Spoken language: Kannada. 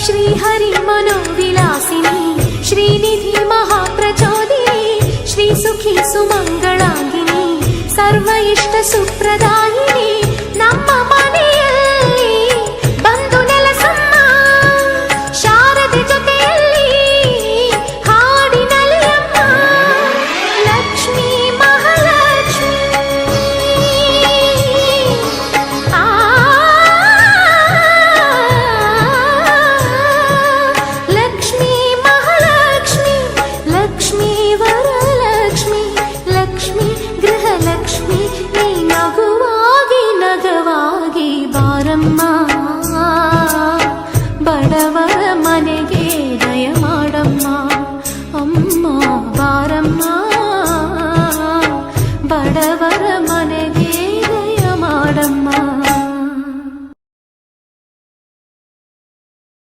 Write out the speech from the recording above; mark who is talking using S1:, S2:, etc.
S1: श्रीहरि मनोविलासिनी श्रीनिधि महाप्रचोदिनी श्रीसुखी सुमंगलांगिनी सर्व इष्ट सुप्रदायिनी ನಮ್ಮ ಮನೆಯಲ್ಲಿ ಬಂದು ನೆಲೆಸಮ್ಮ ಶಾರದೆ ಜೊತೆಯಲ್ಲಿ ಹಾಡಿನಲ್ಲಿ ಅಮ್ಮ ಲಕ್ಷ್ಮೀ ಮಹಾಲಕ್ಷ್ಮಿ ಲಕ್ಷ್ಮೀ ಮಹಾಲಕ್ಷ್ಮಿ ಲಕ್ಷ್ಮೀ ವರಲಕ್ಷ್ಮಿ ಲಕ್ಷ್ಮೀ ಗೃಹಲಕ್ಷ್ಮಿ ನೀ ನಗುವಾಗಿ ನಗವಾಗಿ ಬಾರಮ್ಮ ಬಡವ